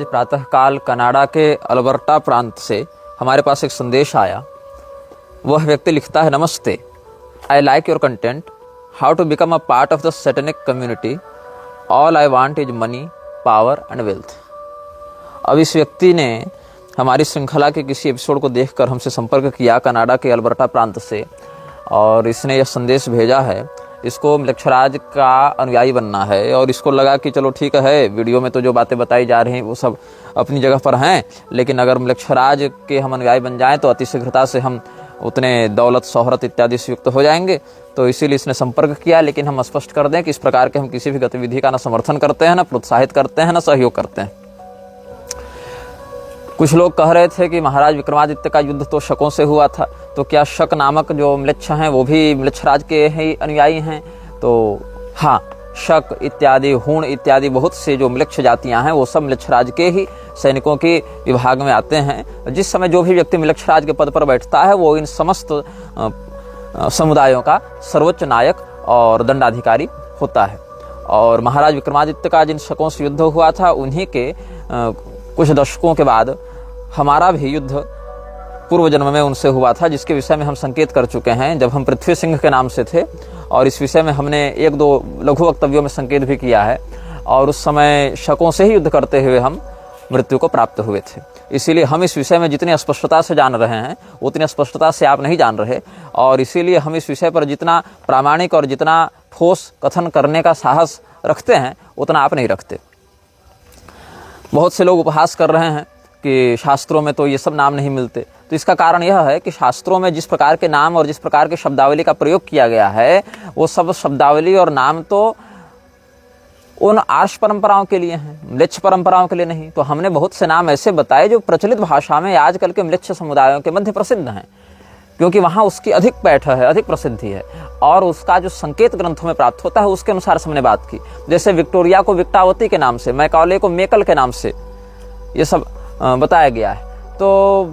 आज प्रातःकाल कनाडा के अल्बर्टा प्रांत से हमारे पास एक संदेश आया। वह व्यक्ति लिखता है, नमस्ते, I like your content, how to become a part of the satanic community, all I want is money, power and wealth. अब इस व्यक्ति ने हमारी श्रृंखला के किसी एपिसोड को देखकर हमसे संपर्क किया कनाडा के अल्बर्टा प्रांत से, और इसने यह संदेश भेजा है। इसको मृक्षराज का अनुयायी बनना है और इसको लगा कि चलो ठीक है, वीडियो में तो जो बातें बताई जा रही हैं वो सब अपनी जगह पर हैं, लेकिन अगर मृक्षराज के हम अनुयायी बन जाएं तो अतिशीघ्रता से हम उतने दौलत, शोहरत इत्यादि से युक्त हो जाएंगे। तो इसीलिए इसने संपर्क किया। लेकिन हम स्पष्ट कर दें कि इस प्रकार के हम किसी भी गतिविधि का न समर्थन करते हैं, न प्रोत्साहित करते हैं, न सहयोग करते हैं। कुछ लोग कह रहे थे कि महाराज विक्रमादित्य का युद्ध तो शकों से हुआ था, तो क्या शक नामक जो म्लेच्छ हैं वो भी मृक्षराज के ही अनुयायी हैं? तो हाँ, शक इत्यादि, हूण इत्यादि बहुत से जो म्लेच्छ जातियां हैं वो सब मृक्षराज के ही सैनिकों के विभाग में आते हैं। जिस समय जो भी व्यक्ति मृक्षराज के पद पर बैठता है वो इन समस्त समुदायों का सर्वोच्च नायक और दंडाधिकारी होता है। और महाराज विक्रमादित्य का जिन शकों से युद्ध हुआ था उन्हीं के कुछ दशकों के बाद हमारा भी युद्ध पूर्व जन्म में उनसे हुआ था, जिसके विषय में हम संकेत कर चुके हैं जब हम पृथ्वी सिंह के नाम से थे, और इस विषय में हमने एक दो लघु वक्तव्यों में संकेत भी किया है। और उस समय शकों से ही युद्ध करते हुए हम मृत्यु को प्राप्त हुए थे। इसीलिए हम इस विषय में जितनी स्पष्टता से जान रहे हैं उतनी स्पष्टता से आप नहीं जान रहे, और इसीलिए हम इस विषय पर जितना प्रामाणिक और जितना ठोस कथन करने का साहस रखते हैं उतना आप नहीं रखते। बहुत से लोग उपहास कर रहे हैं कि शास्त्रों में तो ये सब नाम नहीं मिलते। तो इसका कारण यह है कि शास्त्रों में जिस प्रकार के नाम और जिस प्रकार के शब्दावली का प्रयोग किया गया है वो सब शब्दावली और नाम तो उन आर्ष परंपराओं के लिए हैं, म्लेच्छ परंपराओं के लिए नहीं। तो हमने बहुत से नाम ऐसे बताए जो प्रचलित भाषा में आजकल के म्लेच्छ समुदायों के मध्य प्रसिद्ध हैं, क्योंकि वहाँ उसकी अधिक पैठ है, अधिक प्रसिद्धि है, और उसका जो संकेत ग्रंथों में प्राप्त होता है उसके अनुसार हमने बात की। जैसे विक्टोरिया को विक्टावती के नाम से, मैकॉले को मेकल के नाम से ये सब बताया गया है। तो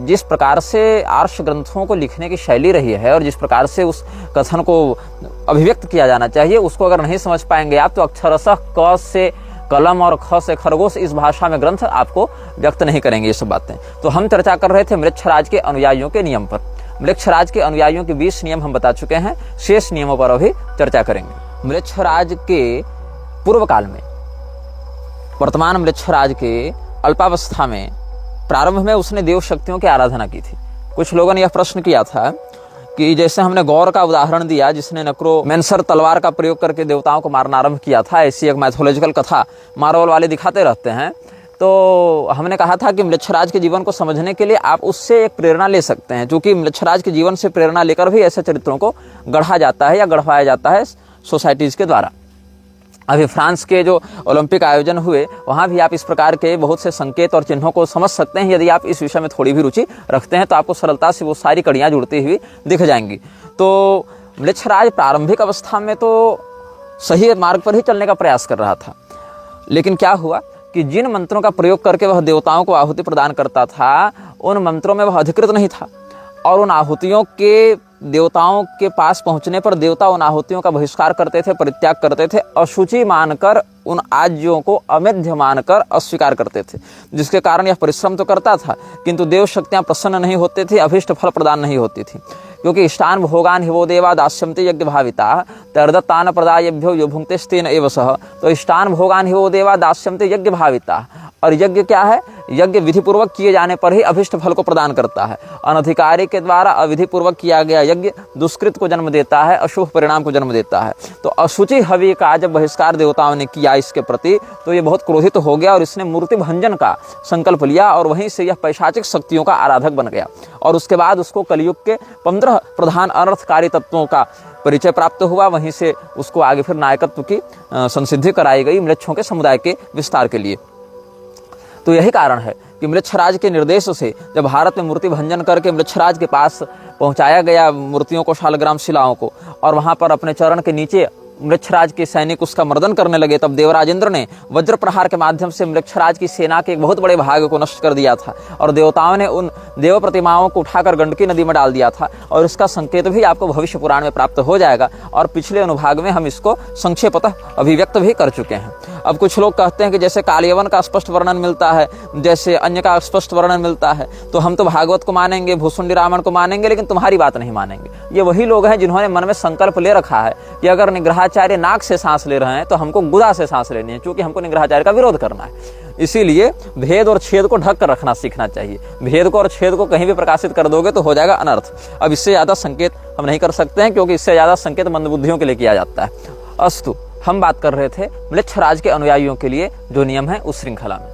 जिस प्रकार से आर्ष ग्रंथों को लिखने की शैली रही है और जिस प्रकार से उस कथन को अभिव्यक्त किया जाना चाहिए उसको अगर नहीं समझ पाएंगे आप तो अक्षरशः क से कलम और ख से खरगोश इस भाषा में ग्रंथ आपको व्यक्त नहीं करेंगे ये सब बातें। तो हम चर्चा कर रहे थे मृक्षराज के अनुयायियों के नियम पर। मृक्षराज के अनुयायियों के 20 नियम हम बता चुके हैं, शेष नियमों पर अभी चर्चा करेंगे। मृक्षराज के पूर्व काल में, वर्तमान मृक्षराज के अल्पावस्था में, प्रारंभ में उसने देव शक्तियों की आराधना की थी। कुछ लोगों ने यह प्रश्न किया था कि जैसे हमने गौर का उदाहरण दिया जिसने नक्रोमेंसर तलवार का प्रयोग करके देवताओं को मारना आरंभ किया था, ऐसी एक मैथोलॉजिकल कथा मार्वल वाले दिखाते रहते हैं। तो हमने कहा था कि मृक्षराज के जीवन को समझने के लिए आप उससे एक प्रेरणा ले सकते हैं, क्योंकि मृक्षराज के जीवन से प्रेरणा लेकर भी ऐसे चरित्रों को गढ़ा जाता है या गढ़वाया जाता है सोसाइटीज के द्वारा। अभी फ्रांस के जो ओलंपिक आयोजन हुए वहाँ भी आप इस प्रकार के बहुत से संकेत और चिन्हों को समझ सकते हैं। यदि आप इस विषय में थोड़ी भी रुचि रखते हैं तो आपको सरलता से वो सारी कड़ियाँ जुड़ती हुई दिख जाएंगी। तो मृक्षराज प्रारंभिक अवस्था में तो सही मार्ग पर ही चलने का प्रयास कर रहा था, लेकिन क्या हुआ कि जिन मंत्रों का प्रयोग करके वह देवताओं को आहुति प्रदान करता था उन मंत्रों में वह अधिकृत नहीं था, और उन आहुतियों के देवताओं के पास पहुंचने पर देवता उन आहुतियों का बहिष्कार करते थे, परित्याग करते थे, अशुचि मानकर उन आज्यों को अमेध्य मानकर अस्वीकार करते थे, जिसके कारण यह परिश्रम तो करता था किंतु देव शक्तियां प्रसन्न नहीं होती थी, अभीष्ट फल प्रदान नहीं होती थी। क्योंकि इष्टान भोगान हिवो देवा दास्यन्ते यज्ञ भाविता तर्दत्तान प्रदायभ्यो यो भुंक्तेस्तेन एव सह। तो इष्टान भोगान हिवो देवा दास्यन्ते यज्ञ भाविता, और यज्ञ क्या है? यज्ञ विधि पूर्वक किए जाने पर ही अभिष्ट फल को प्रदान करता है। अनधिकारी के द्वारा अविधि पूर्वक किया गया यज्ञ दुष्कृत को जन्म देता है, अशुभ परिणाम को जन्म देता है। तो अशुचि हवि का जब बहिष्कार देवताओं ने किया इसके प्रति तो ये बहुत क्रोधित हो गया और इसने मूर्ति भंजन का संकल्प लिया, और वहीं से यह पैशाचिक शक्तियों का आराधक बन गया। और उसके बाद उसको कलयुग के 15 प्रधान अनर्थकारी तत्वों का परिचय प्राप्त हुआ। वहीं से उसको आगे फिर नायकत्व की संसिद्धि कराई गई म्लेच्छों के समुदाय के विस्तार के लिए। तो यही कारण है कि मृक्षराज के निर्देश से जब भारत में मूर्ति भंजन करके मृक्षराज के पास पहुंचाया गया मूर्तियों को, शालग्राम शिलाओं को, और वहां पर अपने चरण के नीचे मृक्षराज के सैनिक उसका मर्दन करने लगे, तब देवराज इंद्र ने वज्र प्रहार के माध्यम से मृक्षराज की सेना के एक बहुत बड़े भाग को नष्ट कर दिया था और देवताओं ने उन देव प्रतिमाओं को उठाकर गंडकी नदी में डाल दिया था। और इसका संकेत भी आपको भविष्य पुराण में प्राप्त हो जाएगा और पिछले अनुभाग में हम इसको संक्षेपतः अभिव्यक्त भी कर चुके हैं। अब कुछ लोग कहते हैं कि जैसे कालयवन का स्पष्ट वर्णन मिलता है, जैसे अन्य का स्पष्ट वर्णन मिलता है, तो हम तो भागवत को मानेंगे, भूसुंडी रावण को मानेंगे, लेकिन तुम्हारी बात नहीं मानेंगे। ये वही लोग हैं जिन्होंने मन में संकल्प ले रखा है कि अगर निग्रहाचार्य नाक से सांस ले रहे हैं तो हमको गुदा से सांस लेनी है, क्योंकि हमको निग्रहाचार्य का विरोध करना है। इसीलिए भेद और छेद को ढक कर रखना सीखना चाहिए। भेद को और छेद को कहीं भी प्रकाशित कर दोगे तो हो जाएगा अनर्थ। अब इससे ज्यादा संकेत हम नहीं कर सकते हैं, क्योंकि इससे ज्यादा संकेत मंदबुद्धियों के लिए किया जाता है। अस्तु, हम बात कर रहे थे म्लेच्छराज के अनुयायियों के लिए जो नियम है उस श्रृंखला में।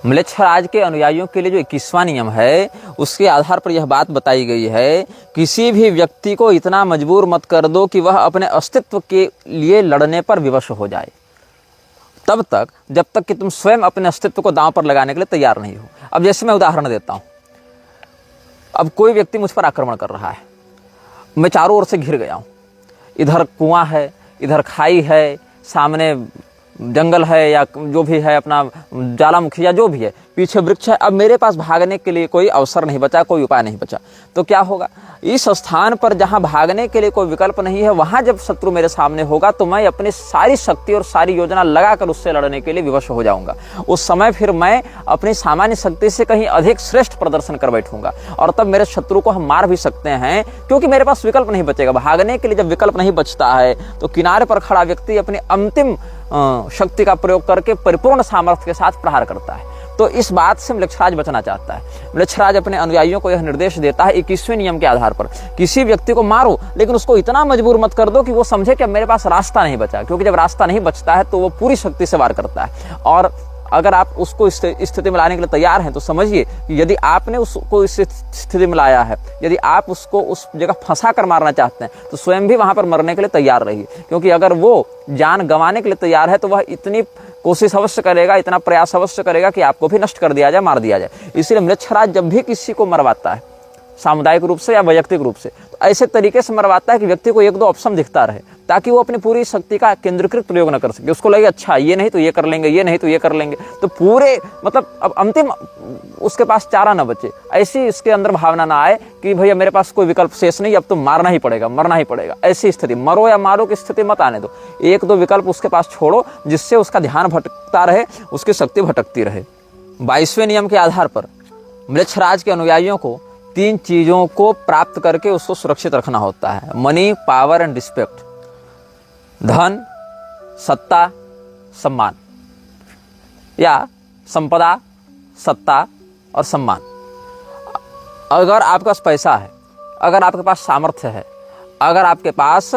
म्लेच्छराज के अनुयायियों के लिए जो 21वां नियम है, उसके आधार पर यह बात बताई गई है, किसी भी व्यक्ति को इतना मजबूर मत कर दो कि वह अपने अस्तित्व के लिए लड़ने पर विवश हो जाए, तब तक जब तक कि तुम स्वयं अपने अस्तित्व को दांव पर लगाने के लिए तैयार नहीं हो। अब जैसे मैं उदाहरण देता हूं, अब कोई व्यक्ति मुझ पर आक्रमण कर रहा है, मैं चारों ओर से घिर गया हूं, इधर कुआं है, इधर खाई है, सामने जंगल है या जो भी है, अपना ज्वालामुखी या जो भी है, पीछे वृक्ष है। अब मेरे पास भागने के लिए कोई अवसर नहीं बचा, कोई उपाय नहीं बचा, तो क्या होगा? इस स्थान पर जहां भागने के लिए कोई विकल्प नहीं है, वहां जब शत्रु मेरे सामने होगा तो मैं अपनी सारी शक्ति और सारी योजना लगाकर उससे लड़ने के लिए विवश हो जाऊंगा। उस समय फिर मैं अपनी सामान्य शक्ति से कहीं अधिक श्रेष्ठ प्रदर्शन कर बैठूंगा और तब मेरे शत्रु को हम मार भी सकते हैं, क्योंकि मेरे पास विकल्प नहीं बचेगा। भागने के लिए जब विकल्प नहीं बचता है तो किनारे पर खड़ा व्यक्ति अपनी अंतिम शक्ति का प्रयोग करके परिपूर्ण सामर्थ्य के साथ प्रहार करता है। तो इस बात से म्लेच्छराज बचना चाहता है। म्लेच्छराज अपने अनुयायियों को यह निर्देश देता है 21वें नियम के आधार पर, किसी व्यक्ति को मारो लेकिन उसको इतना मजबूर मत कर दो कि वो समझे कि अब मेरे पास रास्ता नहीं बचा, क्योंकि जब रास्ता नहीं बचता है तो वो पूरी शक्ति से वार करता है। और अगर आप उसको इस स्थिति में लाने के लिए तैयार हैं तो समझिए कि यदि आपने उसको इस स्थिति में लाया है, यदि आप उसको उस जगह फंसा कर मारना चाहते हैं तो स्वयं भी वहां पर मरने के लिए तैयार रहिए, क्योंकि अगर वो जान गंवाने के लिए तैयार है तो वह इतनी कोशिश अवश्य करेगा, इतना प्रयास अवश्य करेगा कि आपको भी नष्ट कर दिया जाए, मार दिया जाए। इसलिए म्लेच्छराज जब भी किसी को मरवाता है, सामुदायिक रूप से या वैयक्तिक रूप से, तो ऐसे तरीके से मरवाता है कि व्यक्ति को एक दो ऑप्शन दिखता रहे, ताकि वो अपनी पूरी शक्ति का केंद्रीकृत प्रयोग न कर सके। उसको लगे अच्छा ये नहीं तो ये कर लेंगे, ये नहीं तो ये कर लेंगे, तो पूरे मतलब अब अंतिम उसके पास चारा न बचे, ऐसी इसके अंदर भावना ना आए कि भैया मेरे पास कोई विकल्प शेष नहीं, अब तो मारना ही पड़ेगा, मरना ही पड़ेगा। ऐसी स्थिति, मरो या मारो की स्थिति मत आने दो। एक दो विकल्प उसके पास छोड़ो जिससे उसका ध्यान भटकता रहे, उसकी शक्ति भटकती रहे। 22वें नियम के आधार पर म्लेच्छराज के अनुयायियों को 3 चीजों को प्राप्त करके उसको सुरक्षित रखना होता है: मनी, पावर एंड रिस्पेक्ट। धन, सत्ता, सम्मान, या संपदा, सत्ता और सम्मान। अगर आपके पास पैसा है, अगर आपके पास सामर्थ्य है, अगर आपके पास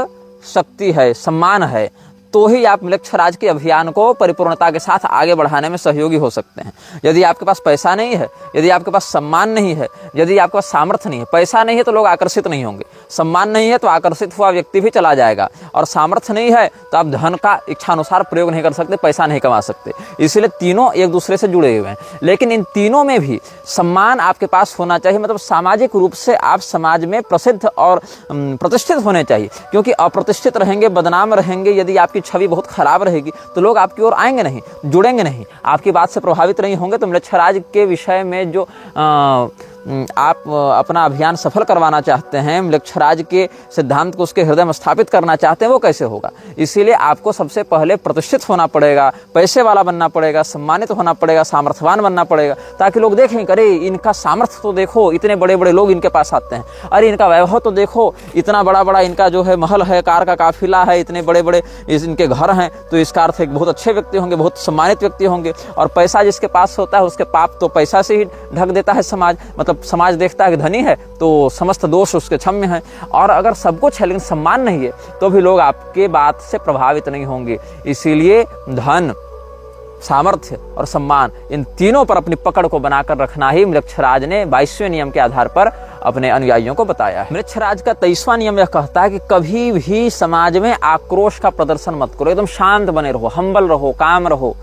शक्ति है, सम्मान है, तो ही आप म्लेच्छराज के अभियान को परिपूर्णता के साथ आगे बढ़ाने में सहयोगी हो सकते हैं। यदि आपके पास पैसा नहीं है, यदि आपके पास सम्मान नहीं है, यदि आपके पास सामर्थ्य नहीं है, पैसा नहीं है तो लोग आकर्षित नहीं होंगे, सम्मान नहीं है तो आकर्षित हुआ व्यक्ति भी चला जाएगा, और सामर्थ्य नहीं है तो आप धन का इच्छानुसार प्रयोग नहीं कर सकते, पैसा नहीं कमा सकते। इसलिए तीनों एक दूसरे से जुड़े हुए हैं। लेकिन इन तीनों में भी सम्मान आपके पास होना चाहिए, मतलब सामाजिक रूप से आप समाज में प्रसिद्ध और प्रतिष्ठित होने चाहिए, क्योंकि अप्रतिष्ठित रहेंगे, बदनाम रहेंगे, यदि आपकी छवि बहुत खराब रहेगी तो लोग आपकी ओर आएंगे नहीं, जुड़ेंगे नहीं, आपकी बात से प्रभावित नहीं होंगे। तो म्लेच्छराज के विषय में जो आप अपना अभियान सफल करवाना चाहते हैं, म्लेच्छराज के सिद्धांत को उसके हृदय में स्थापित करना चाहते हैं, वो कैसे होगा? इसीलिए आपको सबसे पहले प्रतिष्ठित होना पड़ेगा, पैसे वाला बनना पड़ेगा, सम्मानित होना पड़ेगा, सामर्थ्यवान बनना पड़ेगा, ताकि लोग देखें अरे इनका सामर्थ्य तो देखो, इतने बड़े बड़े लोग इनके पास आते हैं, अरे इनका वैभव तो देखो, इतना बड़ा बड़ा इनका जो है महल है, कार का काफिला है, इतने बड़े बड़े इनके घर हैं, तो इसका अर्थ एक बहुत अच्छे व्यक्ति होंगे, बहुत सम्मानित व्यक्ति होंगे। और पैसा जिसके पास होता है उसके पाप तो पैसा से ही ढक देता है समाज, मतलब समाज देखता है कि धनी है तो समस्त दोष उसके क्षम्य हैं। और अगर सब कुछ है लेकिन सम्मान नहीं है तो भी लोग आपके बात से प्रभावित नहीं होंगे। इसीलिए धन, सामर्थ्य और सम्मान, इन तीनों पर अपनी पकड़ को बनाकर रखना ही म्लेच्छराज ने 22वें नियम के आधार पर अपने अनुयायियों को बताया है। म्लेच्छराज का 23वां नियम यह कहता है कि कभी भी समाज में आक्रोश का प्रदर्शन मत करो, एकदम शांत बने रहो, हम्बल रहो, काम रहो,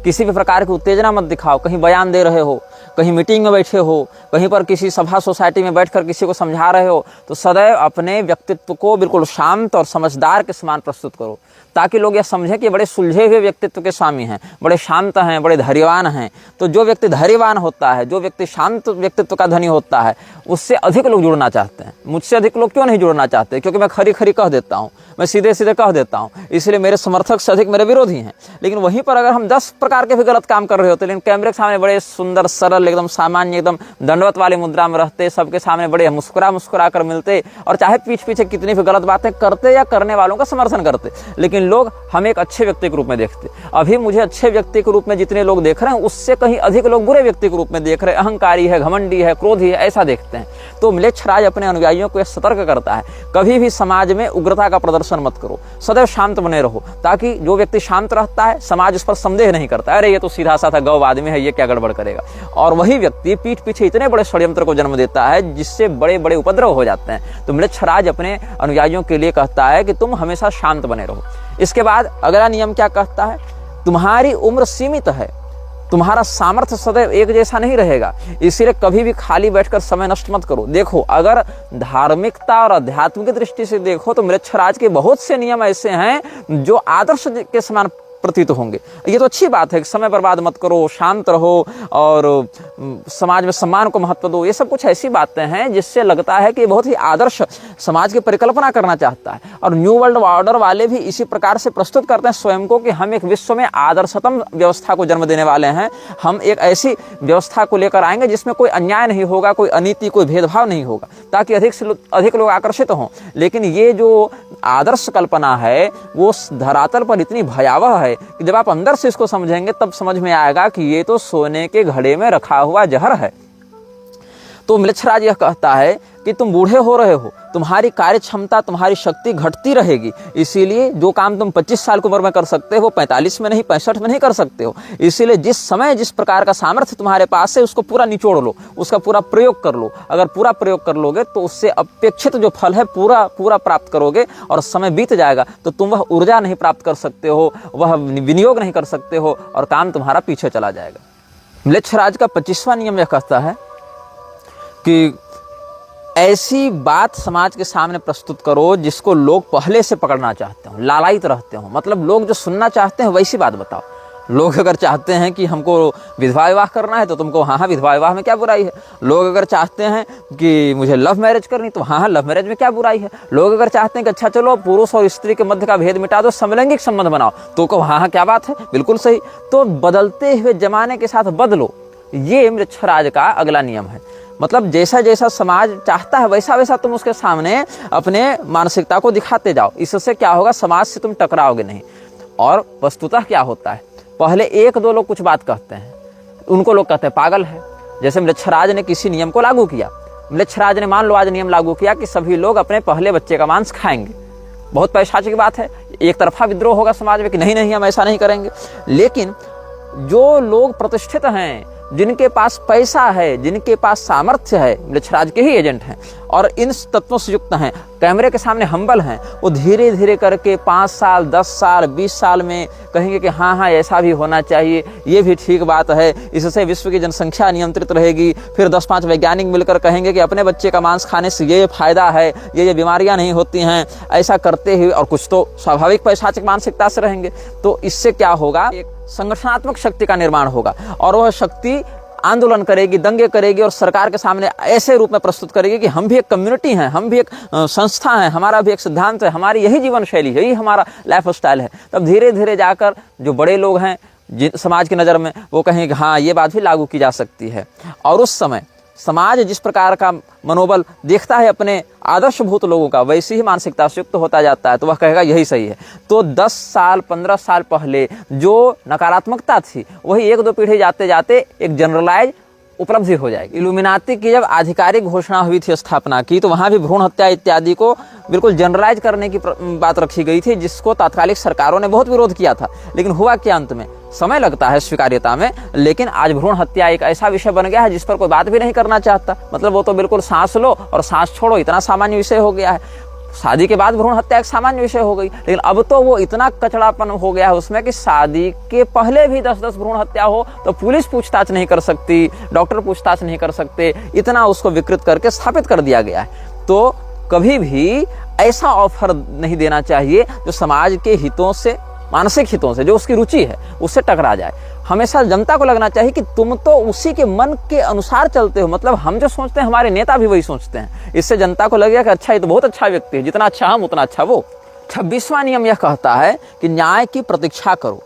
किसी भी प्रकार की उत्तेजना मत दिखाओ। कहीं बयान दे रहे हो, कहीं मीटिंग में बैठे हो, कहीं पर किसी सभा सोसाइटी में बैठकर किसी को समझा रहे हो, तो सदैव अपने व्यक्तित्व को बिल्कुल शांत और समझदार के समान प्रस्तुत करो, ताकि लोग यह समझें कि बड़े सुलझे हुए व्यक्तित्व के स्वामी हैं, बड़े शांत हैं, बड़े धैर्यवान हैं। तो जो व्यक्ति धैर्यवान होता है, जो व्यक्ति शांत व्यक्तित्व का धनी होता है, उससे अधिक लोग जुड़ना चाहते हैं। मुझसे अधिक लोग क्यों नहीं जुड़ना चाहते? क्योंकि मैं खरी खरी कह देता हूँ, मैं सीधे सीधे कह देता हूँ, इसलिए मेरे समर्थक से अधिक मेरे विरोधी हैं। लेकिन वहीं पर अगर हम 10 प्रकार के भी गलत काम कर रहे होते, लेकिन कैमरे के सामने बड़े सुंदर, सरल, एकदम सामान्य, एकदम दंडवत वाली मुद्रा में रहते, सबके सामने बड़े मुस्कुरा कर मिलते, और चाहे पीछे पीछे कितनी भी गलत बातें करते या करने वालों का समर्थन करते, लेकिन लोग हमें एक अच्छे व्यक्ति के रूप में देखते। अभी मुझे अच्छे व्यक्ति के रूप में जितने लोग देख रहे हैं, उससे कहीं अधिक लोग बुरे व्यक्ति के रूप में देख रहे हैं। अहंकारी है, घमंडी है, क्रोधी है, ऐसा देखते हैं। तो म्लेच्छराज अपने अनुयायियों को सतर्क करता है, कभी भी समाज में उग्रता का प्रदर्शन मत करो, सदैव शांत बने रहो, ताकि जो व्यक्ति शांत रहता है, समाज उस पर संदेह नहीं करता, अरे ये तो सीधा साधा गौ आदमी है, ये क्या गड़बड़ करेगा। और वही व्यक्ति पीठ पीछे इतने बड़े षड्यंत्र को जन्म देता है, जिससे बड़े बड़े उपद्रव हो जाते हैं। तो म्लेच्छराज अपने अनुयायियों के लिए कहता है कि तुम हमेशा शांत बने रहो। इसके बाद अगला नियम क्या कहता है? तुम्हारी उम्र सीमित है, तुम्हारा सामर्थ्य सदैव एक जैसा नहीं रहेगा, इसीलिए कभी भी खाली बैठकर समय नष्ट मत करो। देखो, अगर धार्मिकता और आध्यात्मिक दृष्टि से देखो तो म्लेच्छराज के बहुत से नियम ऐसे हैं जो आदर्श के समान प्रतीत होंगे। ये तो अच्छी बात है कि समय बर्बाद मत करो, शांत रहो और समाज में सम्मान को महत्व दो। ये सब कुछ ऐसी बातें हैं जिससे लगता है कि बहुत ही आदर्श समाज की परिकल्पना करना चाहता है। और न्यू वर्ल्ड ऑर्डर वाले भी इसी प्रकार से प्रस्तुत करते हैं स्वयं को कि हम एक विश्व में आदर्शतम व्यवस्था को जन्म देने वाले हैं। हम एक ऐसी व्यवस्था को लेकर आएंगे जिसमें कोई अन्याय नहीं होगा, कोई अनीति, कोई भेदभाव नहीं होगा, ताकि अधिक से अधिक लोग आकर्षित हों। लेकिन ये जो आदर्श कल्पना है वो धरातल पर इतनी भयावह है कि जब आप अंदर से इसको समझेंगे तब समझ में आएगा कि ये तो सोने के घड़े में रखा हुआ जहर है। तो म्लेच्छराज यह कहता है कि तुम बूढ़े हो रहे हो, तुम्हारी कार्य क्षमता, तुम्हारी शक्ति घटती रहेगी, इसीलिए जो काम तुम 25 साल की उम्र में कर सकते हो 45 में नहीं, 65 में नहीं कर सकते हो। इसीलिए जिस समय जिस प्रकार का सामर्थ्य तुम्हारे पास है उसको पूरा निचोड़ लो, उसका पूरा प्रयोग कर लो। अगर पूरा प्रयोग कर लोगे तो उससे अपेक्षित जो फल है पूरा प्राप्त करोगे, और समय बीत जाएगा तो तुम वह ऊर्जा नहीं प्राप्त कर सकते हो, वह विनियोग नहीं कर सकते हो, और काम तुम्हारा पीछे चला जाएगा। म्लेच्छराज का 25वां नियम यह कहता है कि ऐसी बात समाज के सामने प्रस्तुत करो जिसको लोग पहले से पकड़ना चाहते हो, लालायित रहते हो। मतलब लोग जो सुनना चाहते हैं वैसी बात बताओ। लोग अगर चाहते हैं कि हमको विधवा विवाह करना है तो तुमको हाँ विधवा विवाह में क्या बुराई है। लोग अगर चाहते हैं कि मुझे लव मैरिज करनी तो हाँ लव मैरिज में क्या बुराई है। लोग अगर चाहते हैं कि अच्छा चलो पुरुष और स्त्री के मध्य का भेद मिटा दो, समलैंगिक संबंध बनाओ, तो कहो हाँ क्या बात है, बिल्कुल सही। तो बदलते हुए जमाने के साथ बदलो, ये म्लेच्छराज का अगला नियम है। मतलब जैसा जैसा समाज चाहता है वैसा वैसा तुम उसके सामने अपने मानसिकता को दिखाते जाओ। इससे क्या होगा, समाज से तुम टकराओगे नहीं। और वस्तुतः क्या होता है, पहले एक दो लोग कुछ बात कहते हैं, उनको लोग कहते हैं पागल है। जैसे म्लेच्छराज ने किसी नियम को लागू किया, म्लेच्छराज ने मान लो आज नियम लागू किया कि सभी लोग अपने पहले बच्चे का मांस खाएंगे। बहुत पैशाची बात है, एक तरफा विद्रोह होगा समाज में कि नहीं नहीं हम ऐसा नहीं करेंगे। लेकिन जो लोग प्रतिष्ठित हैं, जिनके पास पैसा है, जिनके पास सामर्थ्य है, म्लेच्छराज के ही एजेंट हैं और इन तत्वों से युक्त हैं, कैमरे के सामने हम्बल हैं, वो धीरे धीरे करके 5 साल 10 साल 20 साल में कहेंगे कि हाँ ऐसा भी होना चाहिए, ये भी ठीक बात है, इससे विश्व की जनसंख्या नियंत्रित रहेगी। फिर 10-5 वैज्ञानिक मिलकर कहेंगे कि अपने बच्चे का मांस खाने से ये फायदा है, ये बीमारियां नहीं होती हैं। ऐसा करते हुए, और कुछ तो स्वाभाविक पैशाचिक मानसिकता से रहेंगे, तो इससे क्या होगा, एक संगठनात्मक शक्ति का निर्माण होगा और वह शक्ति आंदोलन करेगी, दंगे करेगी और सरकार के सामने ऐसे रूप में प्रस्तुत करेगी कि हम भी एक कम्युनिटी हैं, हम भी एक संस्था हैं, हमारा भी एक सिद्धांत है, हमारी यही जीवन शैली है, यही हमारा लाइफ स्टाइल है। तब धीरे धीरे जाकर जो बड़े लोग हैं समाज की नज़र में, वो कहेंगे कि हाँ ये बात भी लागू की जा सकती है। और उस समय समाज जिस प्रकार का मनोबल देखता है अपने आदर्शभूत लोगों का, वैसी ही मानसिकता से युक्त होता जाता है, तो वह कहेगा यही सही है। तो 10 साल 15 साल पहले जो नकारात्मकता थी वही 1-2 पीढ़ी जाते जाते एक जनरलाइज उपलब्धि हो जाएगी। इल्यूमिनाती की जब आधिकारिक घोषणा हुई थी स्थापना की, तो वहां भी भ्रूण हत्या इत्यादि को बिल्कुल जनरलाइज करने की बात रखी गई थी, जिसको तात्कालिक सरकारों ने बहुत विरोध किया था। लेकिन हुआ क्या, अंत में समय लगता है स्वीकार्यता में, लेकिन आज भ्रूण हत्या एक ऐसा विषय बन गया है जिस पर कोई बात भी नहीं करना चाहता। मतलब वो तो बिल्कुल सांस लो और सांस छोड़ो, इतना सामान्य विषय हो गया है। शादी के बाद भ्रूण हत्या एक सामान्य विषय हो गई, लेकिन अब तो वो इतना कचड़ापन हो गया है उसमें कि शादी के पहले भी 10-10 भ्रूण हत्या हो तो पुलिस पूछताछ नहीं कर सकती, डॉक्टर पूछताछ नहीं कर सकते, इतना उसको विकृत करके स्थापित कर दिया गया है। तो कभी भी ऐसा ऑफर नहीं देना चाहिए जो समाज के हितों से, मानसिक हितों से, जो उसकी रुचि है उससे टकरा जाए। हमेशा जनता को लगना चाहिए कि तुम तो उसी के मन के अनुसार चलते हो, मतलब हम जो सोचते हैं हमारे नेता भी वही सोचते हैं। इससे जनता को लगेगा कि अच्छा ये तो बहुत अच्छा व्यक्ति है, जितना अच्छा हम उतना अच्छा वो। 26वां नियम यह कहता है कि न्याय की प्रतीक्षा करो।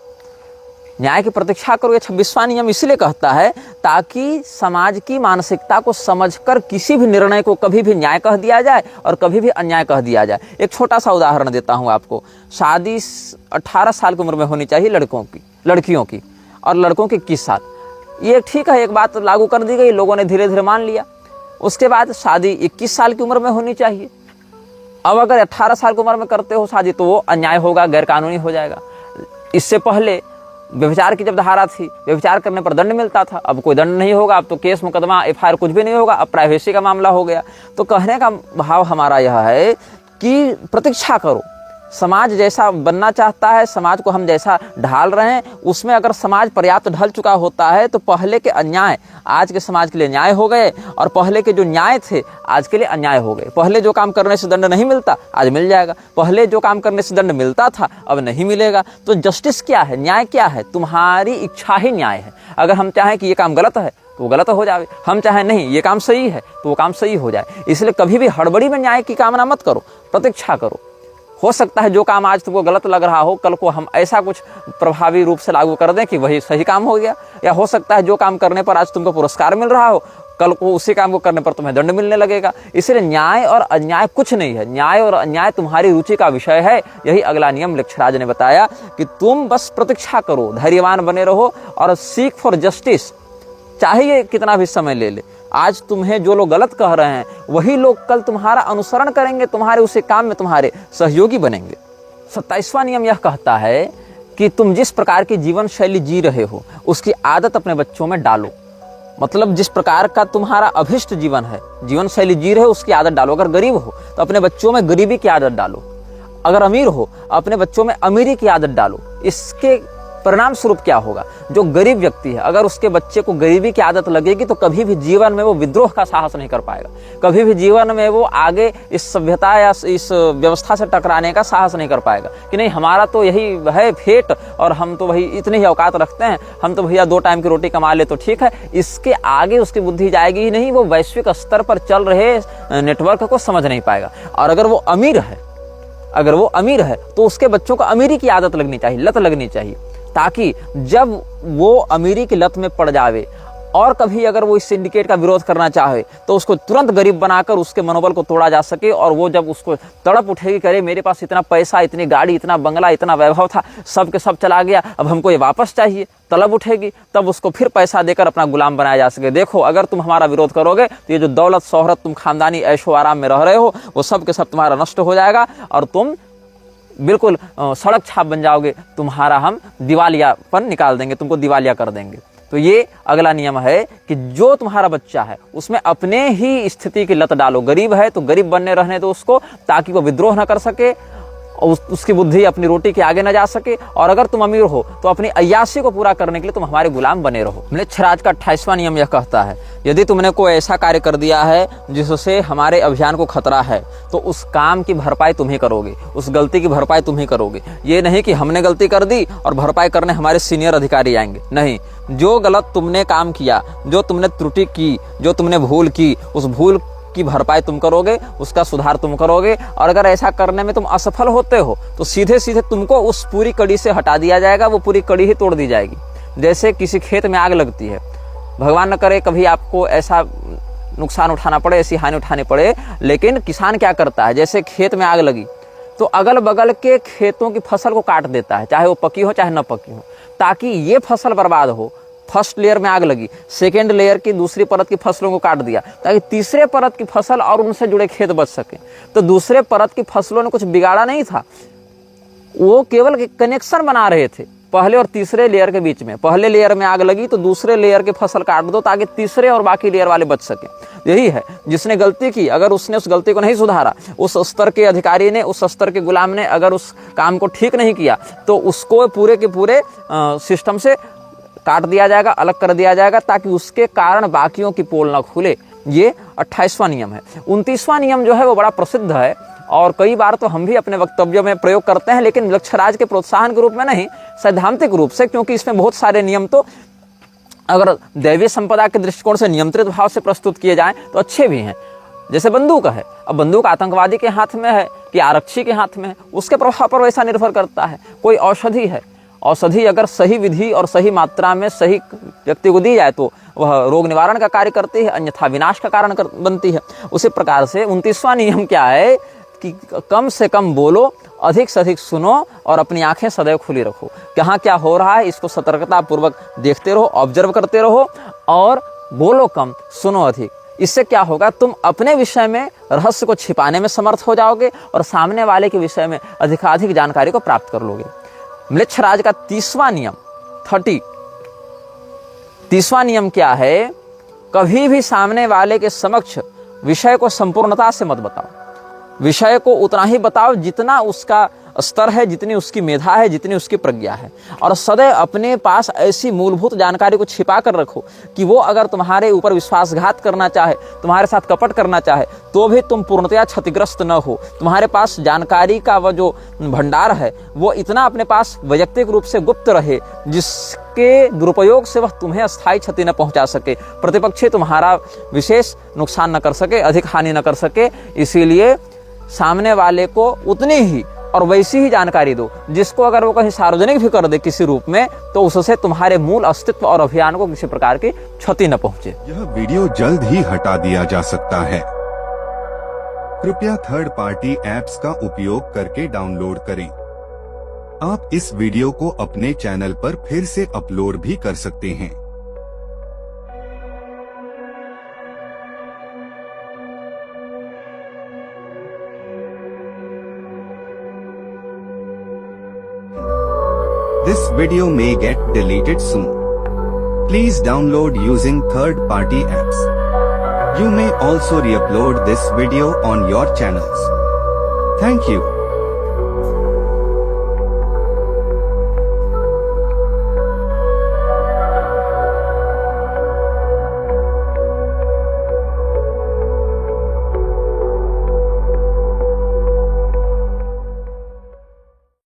न्याय की प्रतीक्षा करो, ये 26वां नियम इसलिए कहता है ताकि समाज की मानसिकता को समझकर किसी भी निर्णय को कभी भी न्याय कह दिया जाए और कभी भी अन्याय कह दिया जाए। एक छोटा सा उदाहरण देता हूं आपको। शादी 18 साल की उम्र में होनी चाहिए लड़कियों की और लड़कों की 21 साल। ये ठीक है, एक बात लागू कर दी गई, लोगों ने धीरे धीरे मान लिया। उसके बाद शादी 21 साल की उम्र में होनी चाहिए। अब अगर 18 साल की उम्र में करते हो शादी तो वो अन्याय होगा, गैरकानूनी हो जाएगा। इससे पहले व्यभिचार की जब धारा थी, व्यभिचार करने पर दंड मिलता था, अब कोई दंड नहीं होगा, अब तो केस मुकदमा FIR कुछ भी नहीं होगा, अब प्राइवेसी का मामला हो गया। तो कहने का भाव हमारा यह है कि प्रतीक्षा करो। समाज जैसा बनना चाहता है, समाज को हम जैसा ढाल रहे हैं, उसमें अगर समाज पर्याप्त ढल चुका होता है तो पहले के अन्याय आज के समाज के लिए न्याय हो गए और पहले के जो न्याय थे आज के लिए अन्याय हो गए। पहले जो काम करने से दंड नहीं मिलता आज मिल जाएगा, पहले जो काम करने से दंड मिलता था अब नहीं मिलेगा। तो जस्टिस क्या है, न्याय क्या है? तुम्हारी इच्छा ही न्याय है। अगर हम चाहें कि ये काम गलत है तो वो गलत हो जाए, हम चाहें नहीं ये काम सही है तो वो काम सही हो जाए। इसलिए कभी भी हड़बड़ी में न्याय की कामना मत करो, प्रतीक्षा करो। हो सकता है जो काम आज तुमको गलत लग रहा हो कल को हम ऐसा कुछ प्रभावी रूप से लागू कर दें कि वही सही काम हो गया, या हो सकता है जो काम करने पर आज तुमको पुरस्कार मिल रहा हो कल को उसी काम को करने पर तुम्हें दंड मिलने लगेगा। इसलिए न्याय और अन्याय कुछ नहीं है, न्याय और अन्याय तुम्हारी रुचि का विषय है। यही अगला नियम मृक्षराज ने बताया कि तुम बस प्रतीक्षा करो, धैर्यवान बने रहो और सीक फॉर जस्टिस, चाहे ये कितना भी समय ले ले। आज तुम्हें जो लोग गलत कह रहे हैं वही लोग कल तुम्हारा अनुसरण करेंगे, तुम्हारे उसी काम में तुम्हारे सहयोगी बनेंगे। 27वां नियम यह कहता है कि तुम जिस प्रकार की जीवन शैली जी रहे हो उसकी आदत अपने बच्चों में डालो। मतलब जिस प्रकार का तुम्हारा अभिष्ट जीवन है, जीवन शैली जी रहे हो उसकी आदत डालो। अगर गरीब हो तो अपने बच्चों में गरीबी की आदत डालो, अगर अमीर हो अपने बच्चों में अमीरी की आदत डालो। इसके परिणाम स्वरूप क्या होगा, जो गरीब व्यक्ति है अगर उसके बच्चे को गरीबी की आदत लगेगी तो कभी भी जीवन में वो विद्रोह का साहस नहीं कर पाएगा, कभी भी जीवन में वो आगे इस सभ्यता या इस व्यवस्था से टकराने का साहस नहीं कर पाएगा कि नहीं हमारा तो यही है फेट और हम तो वही इतनी ही औकात रखते हैं, हम तो भैया 2 टाइम की रोटी कमा ले तो ठीक है। इसके आगे उसकी बुद्धि जाएगी ही नहीं, वो वैश्विक स्तर पर चल रहे नेटवर्क को समझ नहीं पाएगा। और अगर वो अमीर है तो उसके बच्चों को अमीरी की आदत लगनी चाहिए, लत लगनी चाहिए, ताकि जब वो अमीरी की लत में पड़ जावे और कभी अगर वो इस सिंडिकेट का विरोध करना चाहे तो उसको तुरंत गरीब बनाकर उसके मनोबल को तोड़ा जा सके। और वो जब उसको तड़प उठेगी, करे मेरे पास इतना पैसा, इतनी गाड़ी, इतना बंगला, इतना वैभव था, सब के सब चला गया, अब हमको ये वापस चाहिए, तलब उठेगी, तब उसको फिर पैसा देकर अपना गुलाम बनाया जा सके। देखो अगर तुम हमारा विरोध करोगे तो ये जो दौलत शोहरत तुम खानदानी ऐशो आराम में रह रहे हो वो सब के सब तुम्हारा नष्ट हो जाएगा और तुम बिल्कुल सड़क छाप बन जाओगे, तुम्हारा हम दिवालियापन निकाल देंगे, तुमको दिवालिया कर देंगे। तो ये अगला नियम है कि जो तुम्हारा बच्चा है उसमें अपने ही स्थिति की लत डालो। गरीब है तो गरीब बनने रहने दो उसको, ताकि वो विद्रोह न कर सके और उसकी बुद्धि अपनी रोटी के आगे न जा सके। और अगर तुम अमीर हो तो अपनी अय्यासी को पूरा करने के लिए तुम हमारे गुलाम बने रहो। मृक्षराज का 28वां नियम यह कहता है यदि तुमने कोई ऐसा कार्य कर दिया है जिससे हमारे अभियान को खतरा है तो उस काम की भरपाई तुम ही करोगे, उस गलती की भरपाई तुम ही करोगे। ये नहीं कि हमने गलती कर दी और भरपाई करने हमारे सीनियर अधिकारी आएंगे, नहीं। जो गलत तुमने काम किया, जो तुमने त्रुटि की, जो तुमने भूल की, उस भूल की भरपाई तुम करोगे, उसका सुधार तुम करोगे। और अगर ऐसा करने में तुम असफल होते हो तो सीधे सीधे तुमको उस पूरी कड़ी से हटा दिया जाएगा, वो पूरी कड़ी ही तोड़ दी जाएगी। जैसे किसी खेत में आग लगती है, भगवान न करे कभी आपको ऐसा नुकसान उठाना पड़े, ऐसी हानि उठानी पड़े, लेकिन किसान क्या करता है, जैसे खेत में आग लगी तो अगल बगल के खेतों की फसल को काट देता है, चाहे वो पकी हो चाहे न पकी हो, ताकि ये फसल बर्बाद हो। फर्स्ट लेयर में आग लगी, सेकेंड लेयर की दूसरी परत की फसलों को काट दिया ताकि तीसरे परत की फसल और उनसे जुड़े खेत बच सके। तो दूसरे परत की फसलों ने कुछ बिगाड़ा नहीं था, वो केवल कनेक्शन बना रहे थे पहले और तीसरे लेयर के बीच में, पहले लेयर में आग लगी तो दूसरे लेयर की फसल काट दो ताकि तीसरे और बाकी लेयर वाले बच सके। यही है, जिसने गलती की अगर उसने उस गलती को नहीं सुधारा, उस स्तर के अधिकारी ने, उस स्तर के गुलाम ने अगर उस काम को ठीक नहीं किया तो उसको पूरे के पूरे सिस्टम से काट दिया जाएगा, अलग कर दिया जाएगा ताकि उसके कारण बाकियों की पोल न खुले। ये 28वां नियम है। 29वां नियम जो है वो बड़ा प्रसिद्ध है और कई बार तो हम भी अपने वक्तव्यों में प्रयोग करते हैं, लेकिन मृक्षराज के प्रोत्साहन के रूप में नहीं, सैद्धांतिक रूप से, क्योंकि इसमें बहुत सारे नियम तो अगर दैवीय संपदा के दृष्टिकोण से नियंत्रित भाव से प्रस्तुत किए जाएं तो अच्छे भी हैं। जैसे बंदूक है, अब बंदूक आतंकवादी के हाथ में है कि आरक्षी के हाथ में है, उसके प्रभाव पर वैसा निर्भर करता है। कोई औषधि है, औषधि अगर सही विधि और सही मात्रा में सही व्यक्ति को दी जाए तो वह रोग निवारण का कार्य करती है, अन्यथा विनाश का कारण बनती है। उसी प्रकार से 29वां नियम क्या है कि कम से कम बोलो, अधिक से अधिक सुनो और अपनी आंखें सदैव खुली रखो। कहाँ क्या हो रहा है इसको सतर्कता पूर्वक देखते रहो, ऑब्जर्व करते रहो और बोलो कम, सुनो अधिक। इससे क्या होगा, तुम अपने विषय में रहस्य को छिपाने में समर्थ हो जाओगे और सामने वाले के विषय में अधिकाधिक जानकारी को प्राप्त कर लोगे। म्लेच्छराज का 30वां नियम 30वां नियम क्या है, कभी भी सामने वाले के समक्ष विषय को संपूर्णता से मत बताओ। विषय को उतना ही बताओ जितना उसका स्तर है, जितनी उसकी मेधा है, जितनी उसकी प्रज्ञा है, और सदैव अपने पास ऐसी मूलभूत जानकारी को छिपा कर रखो कि वो अगर तुम्हारे ऊपर विश्वासघात करना चाहे, तुम्हारे साथ कपट करना चाहे, तो भी तुम पूर्णतया क्षतिग्रस्त न हो। तुम्हारे पास जानकारी का वह जो भंडार है वो इतना अपने पास वैयक्तिक रूप से गुप्त रहे जिसके दुरुपयोग से वह तुम्हें अस्थायी क्षति न पहुंचा सके, प्रतिपक्षी तुम्हारा विशेष नुकसान न कर सके, अधिक हानि न कर सके। इसीलिए सामने वाले को उतनी ही और वैसी ही जानकारी दो जिसको अगर वो कहीं सार्वजनिक भी कर दे किसी रूप में तो उससे तुम्हारे मूल अस्तित्व और अभियान को किसी प्रकार की क्षति न पहुंचे। यह वीडियो जल्द ही हटा दिया जा सकता है। कृपया थर्ड पार्टी ऐप्स का उपयोग करके डाउनलोड करें। आप इस वीडियो को अपने चैनल पर फिर से अपलोड भी कर सकते हैं। This video may get deleted soon. Please download using third-party apps. You may also re-upload this video on your channels. Thank you.